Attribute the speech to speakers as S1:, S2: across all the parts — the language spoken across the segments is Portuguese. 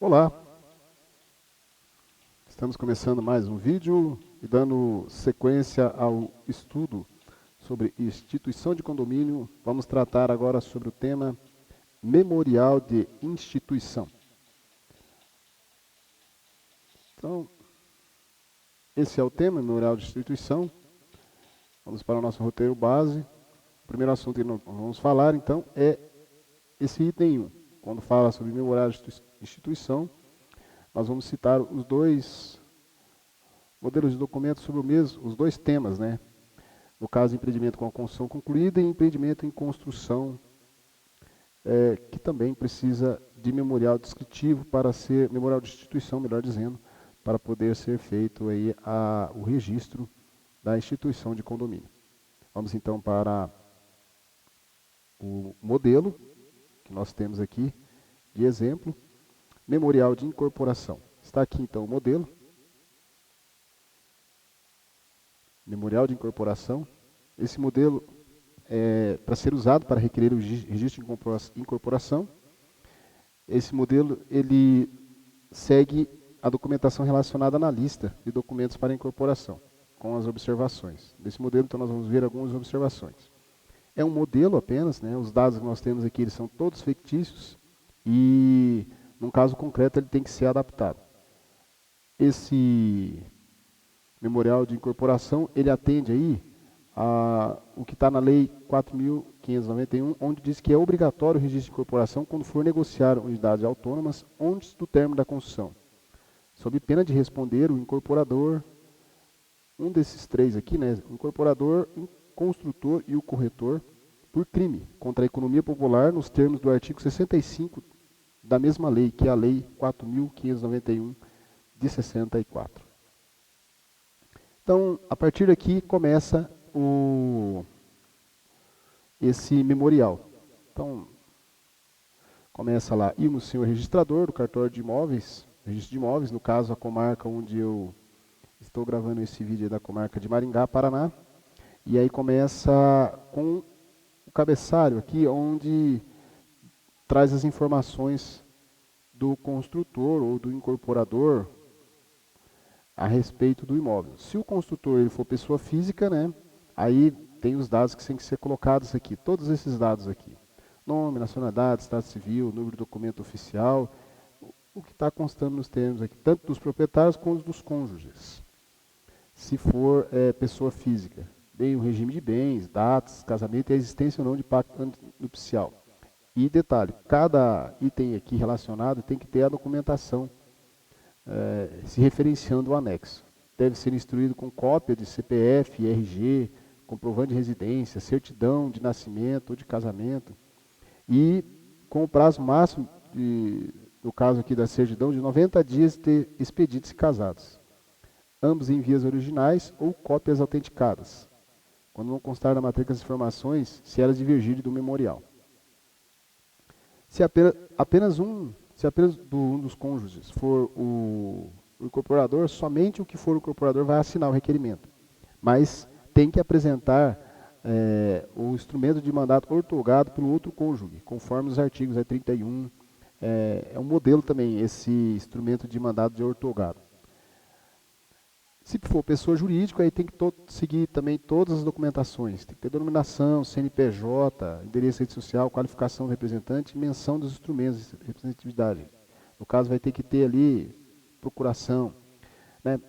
S1: Olá, estamos começando mais um vídeo e dando sequência ao estudo sobre instituição de condomínio. Vamos tratar agora sobre o tema memorial de instituição. Então, esse é o tema, memorial de instituição. Vamos para o nosso roteiro base. O primeiro assunto que nós vamos falar, então, é esse item 1. Quando fala sobre memorial de instituição, nós vamos citar os dois modelos de documentos sobre o mesmo, os dois temas, né? No caso, empreendimento com a construção concluída e empreendimento em construção, que também precisa de memorial descritivo para ser, memorial de instituição, melhor dizendo, para poder ser feito aí o registro da instituição de condomínio. Vamos então para o modelo que nós temos aqui de exemplo, memorial de incorporação. Está aqui então o modelo. Memorial de incorporação. Esse modelo é para ser usado para requerer o registro de incorporação. Esse modelo ele segue a documentação relacionada na lista de documentos para incorporação, com as observações. Nesse modelo, então, nós vamos ver algumas observações. É um modelo apenas, né? Os dados que nós temos aqui eles são todos fictícios e, num caso concreto, ele tem que ser adaptado. Esse memorial de incorporação, ele atende aí o que está na Lei 4.591, onde diz que é obrigatório o registro de incorporação quando for negociar unidades autônomas antes do término da construção, sob pena de responder o incorporador, um desses três aqui, né, o incorporador, o construtor e o corretor, por crime contra a economia popular nos termos do artigo 65 da mesma lei, que é a Lei 4.591 de 64. Então, a partir daqui começa esse memorial. Então, começa lá, ir no senhor registrador do cartório de imóveis, registro de imóveis, no caso a comarca onde eu estou gravando esse vídeo é da comarca de Maringá, Paraná. E aí começa com o cabeçalho aqui, onde traz as informações do construtor ou do incorporador a respeito do imóvel. Se o construtor ele for pessoa física, né, aí tem os dados que têm que ser colocados aqui, todos esses dados aqui. Nome, nacionalidade, estado civil, número de documento oficial, o que está constando nos termos aqui, tanto dos proprietários quanto dos cônjuges. Se for pessoa física, bem o regime de bens, datas, casamento e a existência ou não de pacto nupcial. E detalhe, cada item aqui relacionado tem que ter a documentação se referenciando ao anexo. Deve ser instruído com cópia de CPF, RG, comprovante de residência, certidão de nascimento ou de casamento, e com o prazo máximo, no caso aqui da certidão, de 90 dias de expedidos casados. Ambos em vias originais ou cópias autenticadas, quando não constar na matrícula as informações, se elas divergirem do memorial. Se apenas um dos cônjuges for o incorporador, somente o que for o incorporador vai assinar o requerimento. Mas tem que apresentar o instrumento de mandato ortogado pelo outro cônjuge, conforme os artigos 31. É um modelo também, esse instrumento de mandato de ortogado. Se for pessoa jurídica, aí tem que seguir também todas as documentações. Tem que ter denominação, CNPJ, endereço de rede social, qualificação do representante, menção dos instrumentos de representatividade. No caso, vai ter que ter ali procuração. Né?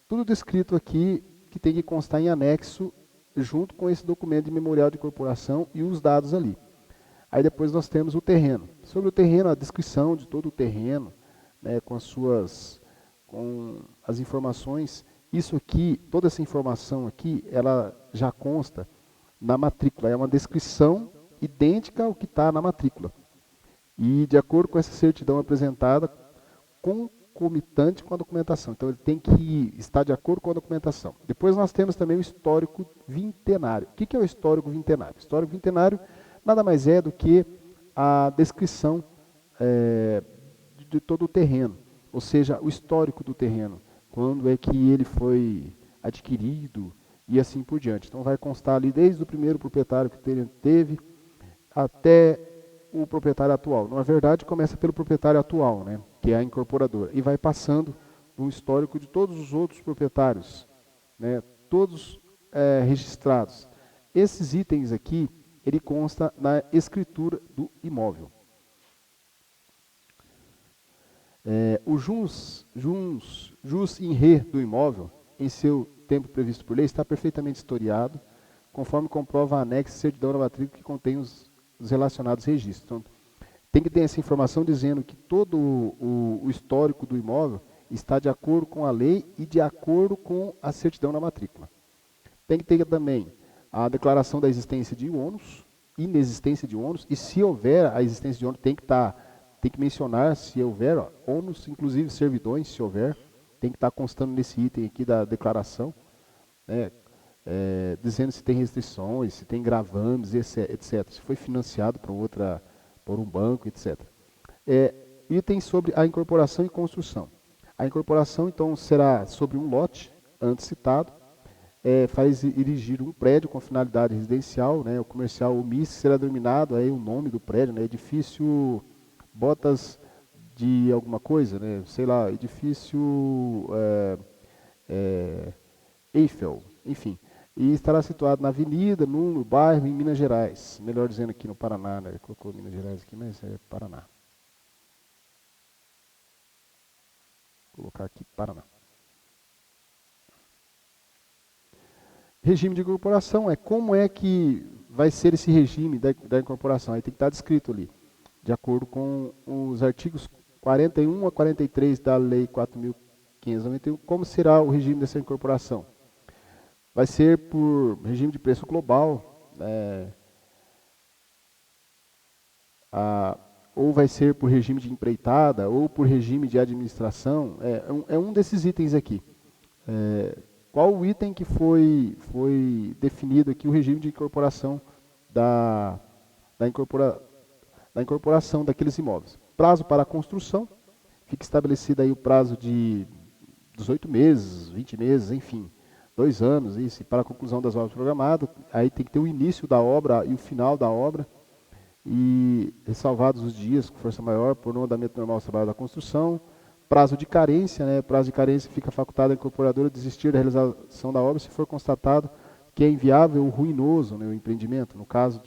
S1: Tudo descrito aqui que tem que constar em anexo junto com esse documento de memorial de incorporação e os dados ali. Aí depois nós temos o terreno. Sobre o terreno, a descrição de todo o terreno, né, com as informações. Isso aqui, toda essa informação aqui, ela já consta na matrícula. É uma descrição idêntica ao que está na matrícula. E de acordo com essa certidão apresentada, concomitante com a documentação. Então ele tem que estar de acordo com a documentação. Depois nós temos também o histórico vintenário. O que é o histórico vintenário? O histórico vintenário nada mais é do que a descrição de todo o terreno. Ou seja, o histórico do terreno. Quando é que ele foi adquirido e assim por diante. Então vai constar ali desde o primeiro proprietário que teve até o proprietário atual. Na verdade, começa pelo proprietário atual, né? que é a incorporadora, e vai passando um histórico de todos os outros proprietários, né, todos registrados. Esses itens aqui, ele consta na escritura do imóvel. O jus in re do imóvel, em seu tempo previsto por lei, está perfeitamente historiado, conforme comprova a anexo certidão da matrícula que contém os relacionados registros. Então, tem que ter essa informação dizendo que todo o histórico do imóvel está de acordo com a lei e de acordo com a certidão da matrícula. Tem que ter também a declaração da existência de ônus, inexistência de ônus, e se houver a existência de ônus, tem que mencionar se houver ônus, inclusive servidões, se houver, tem que estar constando nesse item aqui da declaração, né, dizendo se tem restrições, se tem gravames, etc. Se foi financiado por um banco, etc. Item sobre a incorporação e construção. A incorporação, então, será sobre um lote, antes citado, faz erigir um prédio com finalidade residencial, né, o comercial, o MIS, será denominado aí o nome do prédio, né, edifício Botas de alguma coisa, né, sei lá, edifício Eiffel, enfim. E estará situado na avenida, no bairro, em Minas Gerais. Melhor dizendo aqui no Paraná, né, colocou Minas Gerais aqui, mas é Paraná. Vou colocar aqui Paraná. Regime de incorporação como é que vai ser esse regime da incorporação. Aí tem que estar descrito ali, de acordo com os artigos 41 a 43 da Lei 4.591, como será o regime dessa incorporação. Vai ser por regime de preço global, ou vai ser por regime de empreitada, ou por regime de administração. É um desses itens aqui. Qual o item que foi definido aqui, o regime de incorporação da incorporação daqueles imóveis? Prazo para a construção, fica estabelecido aí o prazo de 18 meses, 20 meses, enfim, 2 anos, isso, para a conclusão das obras programadas. Aí tem que ter o início da obra e o final da obra, e ressalvados os dias com força maior por no andamento normal do trabalho da construção. Prazo de carência, né? Prazo de carência fica facultado à incorporadora desistir da realização da obra se for constatado que é inviável ou ruinoso, né, o empreendimento. No caso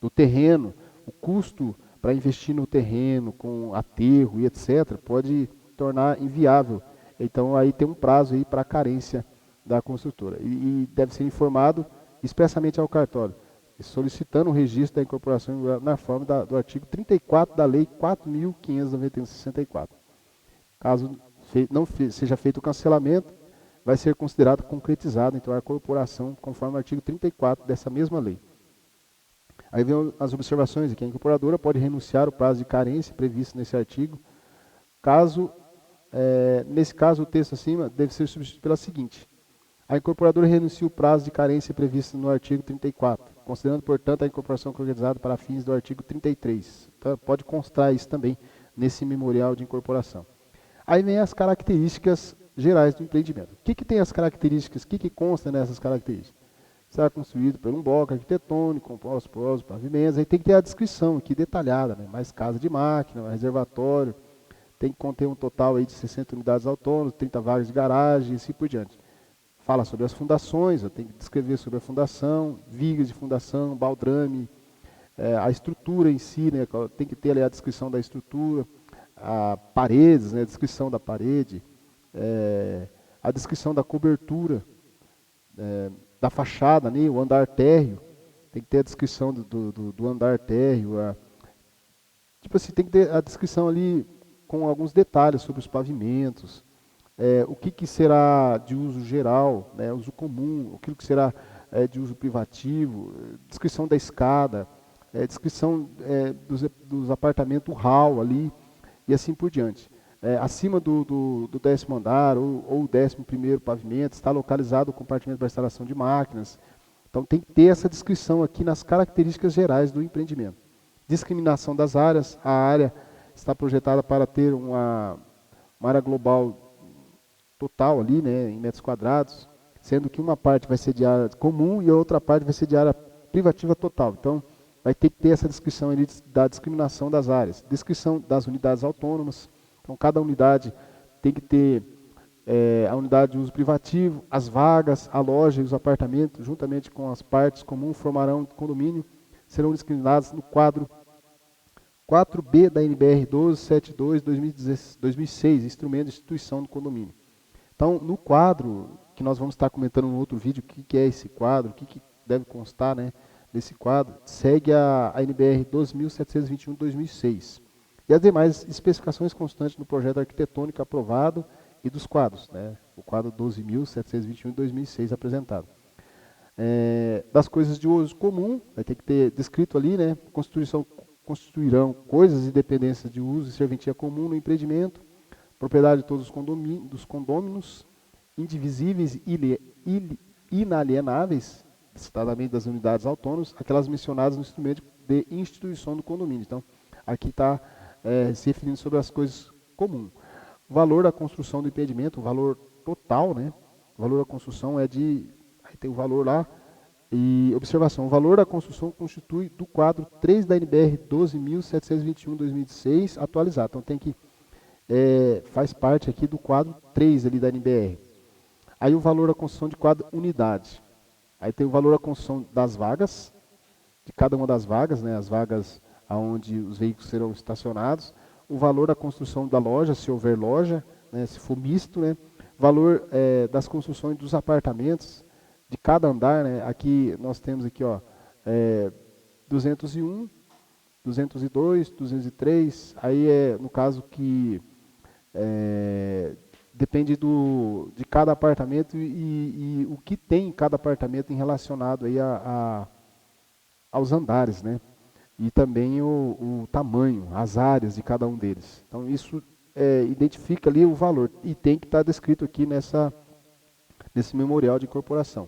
S1: do terreno, o custo para investir no terreno com aterro e etc. pode tornar inviável. Então aí tem um prazo aí para a carência da construtora. E deve ser informado expressamente ao cartório, solicitando o registro da incorporação na forma do artigo 34 da Lei 4.591/64. Caso não seja feito o cancelamento, vai ser considerado concretizado, então, a incorporação, conforme o artigo 34 dessa mesma lei. Aí vem as observações aqui. A incorporadora pode renunciar ao prazo de carência previsto nesse artigo. Nesse caso, o texto acima deve ser substituído pela seguinte: a incorporadora renuncia o prazo de carência previsto no artigo 34, considerando, portanto, a incorporação concretizada para fins do artigo 33. Então, pode constar isso também nesse memorial de incorporação. Aí vem as características gerais do empreendimento. O que tem as características? O que consta nessas características? Será construído por um bloco arquitetônico, composto por ossos, pavimentos. Aí tem que ter a descrição aqui detalhada, né? Mais casa de máquina, reservatório. Tem que conter um total aí de 60 unidades autônomas, 30 vagas de garagem e assim por diante. Fala sobre as fundações, eu tenho que descrever sobre a fundação, vigas de fundação, baldrame, a estrutura em si, né? Tem que ter ali a descrição da estrutura, paredes, né, a descrição da parede, a descrição da cobertura, da fachada, né, o andar térreo, tem que ter a descrição do andar térreo, tipo assim, tem que ter a descrição ali com alguns detalhes sobre os pavimentos, o que será de uso geral, né, uso comum, o que será de uso privativo, descrição da escada, descrição dos apartamentos hall ali, e assim por diante. Acima do 10º andar ou o 11º pavimento está localizado o compartimento para instalação de máquinas. Então tem que ter essa descrição aqui nas características gerais do empreendimento. Discriminação das áreas. A área está projetada para ter uma área global total ali, né, em metros quadrados, sendo que uma parte vai ser de área comum e a outra parte vai ser de área privativa total. Então, vai ter que ter essa descrição ali da discriminação das áreas. Descrição das unidades autônomas, Então, cada unidade tem que ter a unidade de uso privativo, as vagas, a loja e os apartamentos, juntamente com as partes comuns, formarão condomínio, serão discriminados no quadro 4B da NBR 1272/2006, instrumento de instituição do condomínio. Então, no quadro, que nós vamos estar comentando no outro vídeo, o que é esse quadro, o que deve constar, né, nesse quadro, segue a NBR 12.721/2006. E as demais especificações constantes do projeto arquitetônico aprovado e dos quadros, né, o quadro 12.721/2006 apresentado. Das coisas de uso comum, vai ter que ter descrito ali, né, constituirão coisas e dependências de uso e serventia comum no empreendimento, propriedade de todos os condôminos, indivisíveis e inalienáveis, citadamente das unidades autônomas, aquelas mencionadas no instrumento de instituição do condomínio. Então, aqui está se referindo sobre as coisas comuns. O valor da construção do empreendimento, o valor total, né? O valor da construção é de... Aí tem o valor lá. E observação, o valor da construção constitui do quadro 3 da NBR 12.721/2006 atualizado. Então, tem que... faz parte aqui do quadro 3 ali da NBR. Aí o valor da construção de cada unidade. Aí tem o valor da construção das vagas, de cada uma das vagas, né? As vagas onde os veículos serão estacionados. O valor da construção da loja, se houver loja, né, se for misto, né? Valor das construções dos apartamentos, de cada andar, né? Aqui nós temos aqui, ó, 201, 202, 203, aí no caso que depende de cada apartamento e o que tem em cada apartamento em relacionado aí aos andares, né? E também o tamanho, as áreas de cada um deles. Então, isso identifica ali o valor e tem que estar descrito aqui nesse memorial de incorporação.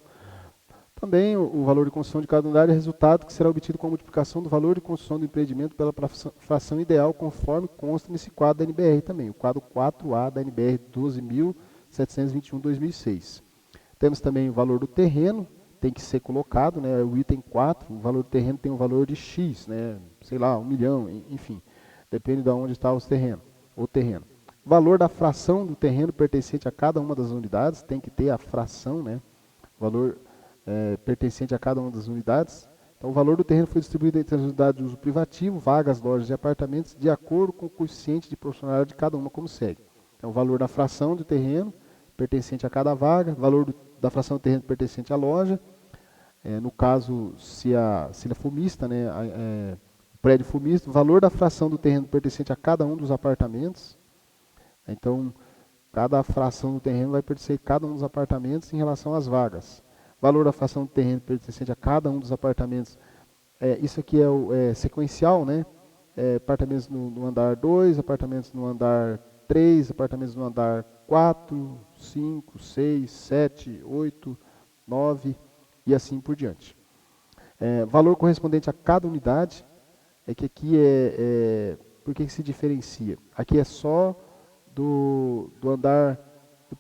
S1: Também o valor de construção de cada unidade é resultado que será obtido com a multiplicação do valor de construção do empreendimento pela fração ideal, conforme consta nesse quadro da NBR também, o quadro 4A da NBR 12.721/2006. Temos também o valor do terreno, tem que ser colocado, né, o item 4, o valor do terreno tem um valor de X, né, sei lá, 1 milhão, enfim, depende de onde está o terreno. Valor da fração do terreno pertencente a cada uma das unidades, tem que ter a fração, né, valor pertencente a cada uma das unidades. Então, o valor do terreno foi distribuído entre as unidades de uso privativo, vagas, lojas e apartamentos, de acordo com o coeficiente de proporcionalidade de cada uma, como segue. Então, o valor da fração do terreno pertencente a cada vaga, valor da fração do terreno pertencente à loja, no caso, se ele for mista, né, o prédio for misto, valor da fração do terreno pertencente a cada um dos apartamentos. Então, cada fração do terreno vai pertencer a cada um dos apartamentos em relação às vagas. Valor da fração do terreno pertencente a cada um dos apartamentos. Isso aqui é sequencial, né? Apartamentos no andar 2, apartamentos no andar 3, apartamentos no andar 4, 5, 6, 7, 8, 9 e assim por diante. Valor correspondente a cada unidade, que aqui por que se diferencia? Aqui é só do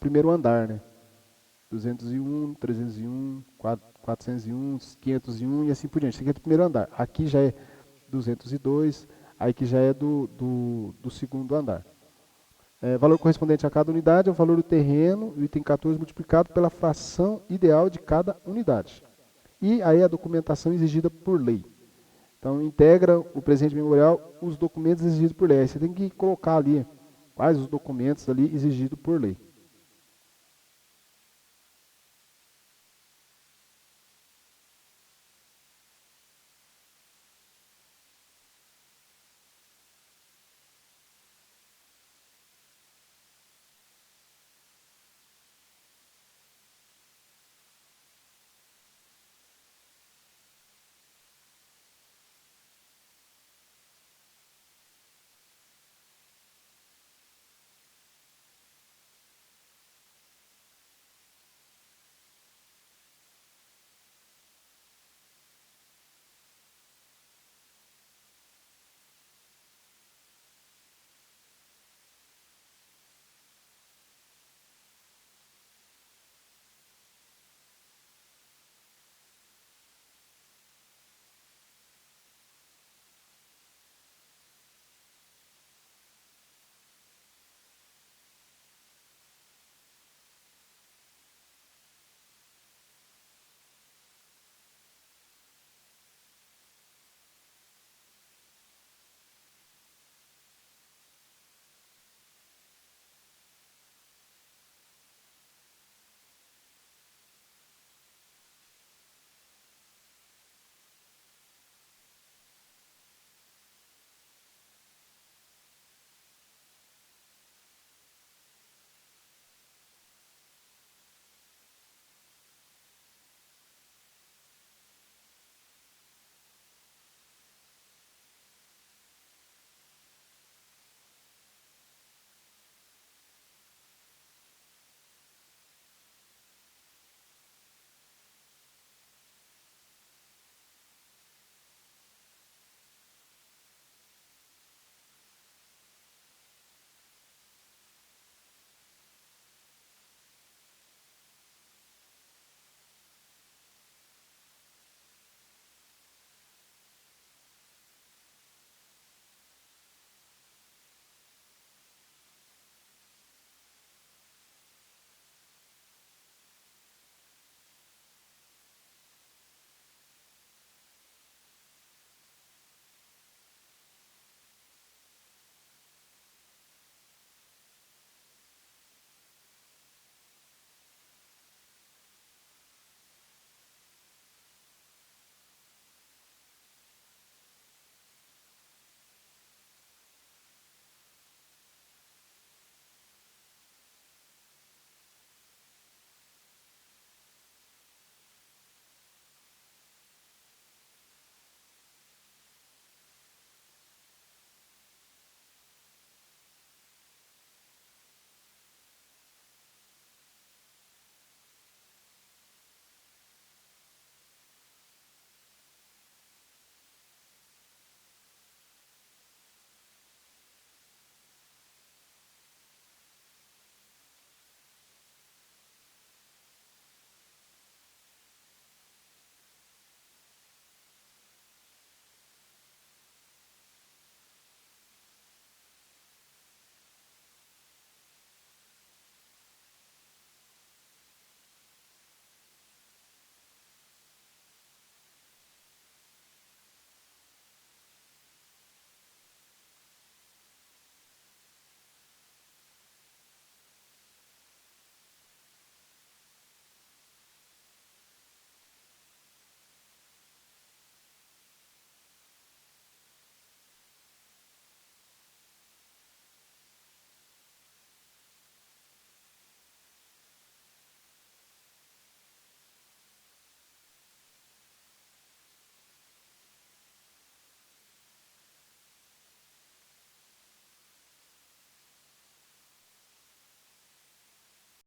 S1: primeiro andar, né? 201, 301, 401, 501 e assim por diante. Isso aqui é do primeiro andar. Aqui já é 202, aqui já é do segundo andar. Valor correspondente a cada unidade é o valor do terreno, o item 14, multiplicado pela fração ideal de cada unidade. E aí a documentação exigida por lei. Então, integra o presente memorial os documentos exigidos por lei. Aí você tem que colocar ali quais os documentos ali exigidos por lei.